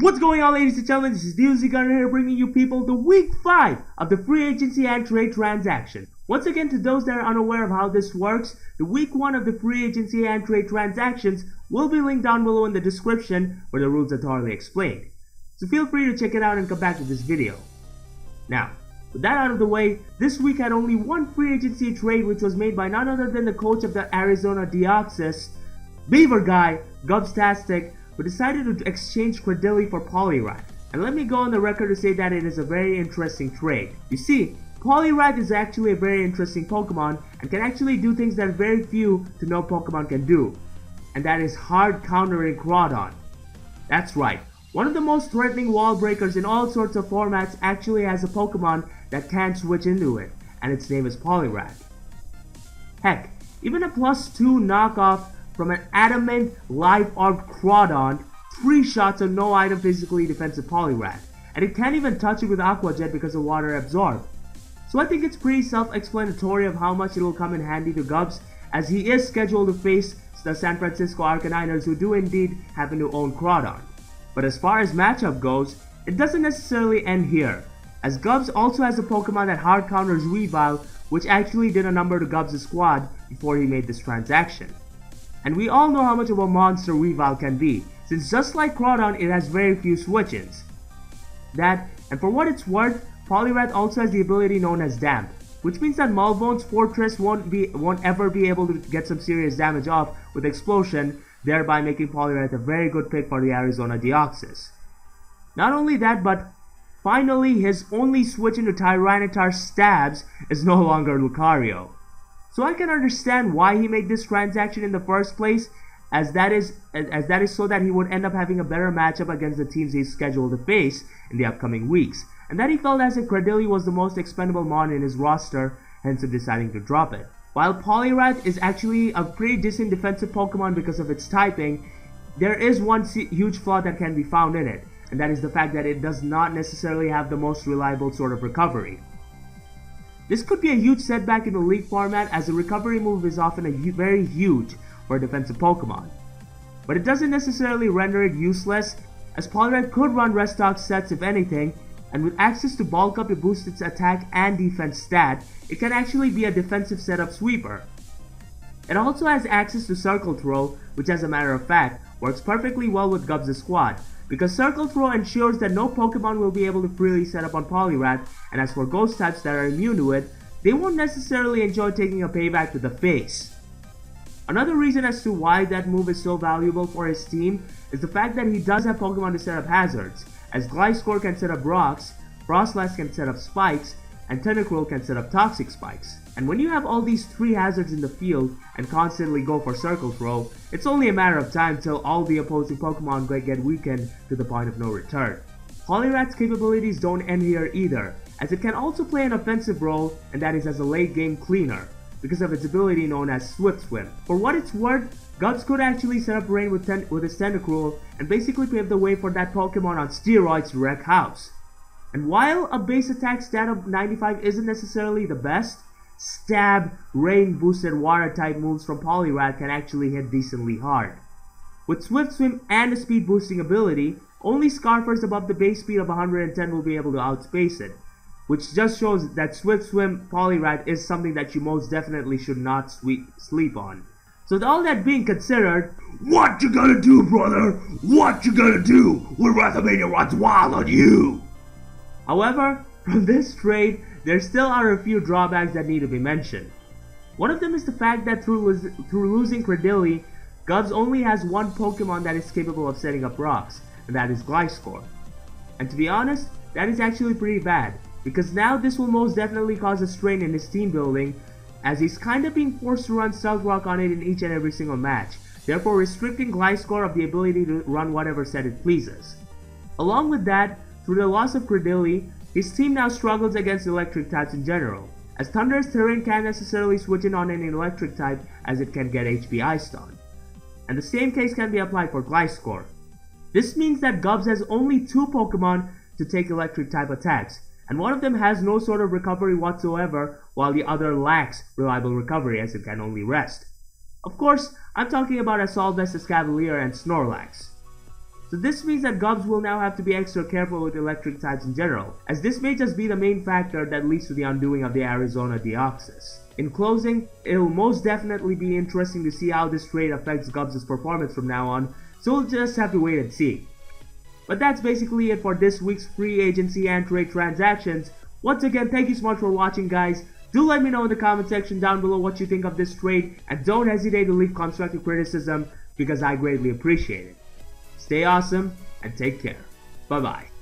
What's going on, ladies and gentlemen? This is DOZ Gunner here, bringing you people the week 5 of the free agency and trade transaction. Once again, to those that are unaware of how this works, the week 1 of the free agency and trade transactions will be linked down below in the description where the rules are thoroughly explained. So feel free to check it out and come back to this video. Now, with that out of the way, this week had only one free agency trade, which was made by none other than the coach of the Arizona Deoxys, Beaver guy, Gubstastic, who decided to exchange Cradilly for Poliwrath. And let me go on the record to say that it is a very interesting trade. You see, Poliwrath is actually a very interesting Pokemon and can actually do things that very few to no Pokemon can do. And that is hard countering Groudon. That's right, one of the most threatening wall breakers in all sorts of formats actually has a Pokemon that can switch into it, and its name is Poliwrath. Heck, even a +2 knockoff from an adamant live armed Groudon, 3 shots on no item physically defensive Poliwrath, and it can't even touch it with Aqua Jet because of water absorb. So I think it's pretty self-explanatory of how much it will come in handy to Gubs, as he is scheduled to face the San Francisco Arcaniners, who do indeed happen to own Groudon. But as far as matchup goes, it doesn't necessarily end here, as Gubs also has a Pokemon that hard counters Weavile, which actually did a number to Gubs' squad before he made this transaction. And we all know how much of a monster Weavile can be, since just like Groudon, it has very few switch-ins. That, and for what it's worth, Poliwrath also has the ability known as Damp, which means that Malbone's Fortress won't ever be able to get some serious damage off with Explosion, thereby making Poliwrath a very good pick for the Arizona Deoxys. Not only that, but finally his only switch into Tyranitar Stabs is no longer Lucario. So I can understand why he made this transaction in the first place, as that is so that he would end up having a better matchup against the teams he's scheduled to face in the upcoming weeks, and that he felt as if Cradilly was the most expendable mon in his roster, hence of deciding to drop it. While Poliwrath is actually a pretty decent defensive Pokemon because of its typing, there is one huge flaw that can be found in it, and that is the fact that it does not necessarily have the most reliable sort of recovery. This could be a huge setback in the League format, as the recovery move is often very huge for a defensive Pokemon. But it doesn't necessarily render it useless, as Poliwrath could run Restock sets if anything, and with access to Bulk Up to boost its attack and defense stat, it can actually be a defensive setup sweeper. It also has access to Circle Throw, which as a matter of fact, works perfectly well with Gubs' squad, because Circle Throw ensures that no Pokemon will be able to freely set up on Poliwrath, and as for Ghost types that are immune to it, they won't necessarily enjoy taking a payback to the face. Another reason as to why that move is so valuable for his team is the fact that he does have Pokemon to set up hazards, as Gliscor can set up rocks, Frostlass can set up spikes, and Tentacruel can set up toxic spikes. And when you have all these 3 hazards in the field and constantly go for Circle Throw, it's only a matter of time till all the opposing Pokemon get weakened to the point of no return. Poliwrath's capabilities don't end here either, as it can also play an offensive role, and that is as a late game cleaner, because of its ability known as Swift Swim. For what it's worth, Gubs could actually set up rain with his Tentacruel and basically pave the way for that Pokemon on steroids to wreck house. And while a base attack stat of 95 isn't necessarily the best, Stab, Rain boosted water type moves from Poliwrath can actually hit decently hard. With Swift Swim and a speed boosting ability, only Scarfers above the base speed of 110 will be able to outspace it, which just shows that Swift Swim Poliwrath is something that you most definitely should not sleep on. So with all that being considered, what you gonna do, brother? What you gonna do when WrestleMania runs wild on you? However, from this trade, there still are a few drawbacks that need to be mentioned. One of them is the fact that through losing Cradilly, Gubs only has one Pokemon that is capable of setting up rocks, and that is Gliscor. And to be honest, that is actually pretty bad, because now this will most definitely cause a strain in his team building, as he's kinda being forced to run Stealth Rock on it in each and every single match, therefore restricting Gliscor of the ability to run whatever set it pleases. Along with that, through the loss of Cradilly, his team now struggles against electric types in general, as Thunderous Terrain can't necessarily switch in on an electric type as it can get HP iced on. And the same case can be applied for Gliscor. This means that Gubs has only 2 Pokemon to take electric type attacks, and one of them has no sort of recovery whatsoever, while the other lacks reliable recovery as it can only rest. Of course, I'm talking about Assault Vest, Escavalier, and Snorlax. So this means that Gubs will now have to be extra careful with electric types in general, as this may just be the main factor that leads to the undoing of the Arizona Deoxys. In closing, it'll most definitely be interesting to see how this trade affects Gubs' performance from now on, so we'll just have to wait and see. But that's basically it for this week's free agency and trade transactions. Once again, thank you so much for watching, guys. Do let me know in the comment section down below what you think of this trade, and don't hesitate to leave constructive criticism because I greatly appreciate it. Stay awesome and take care. Bye bye.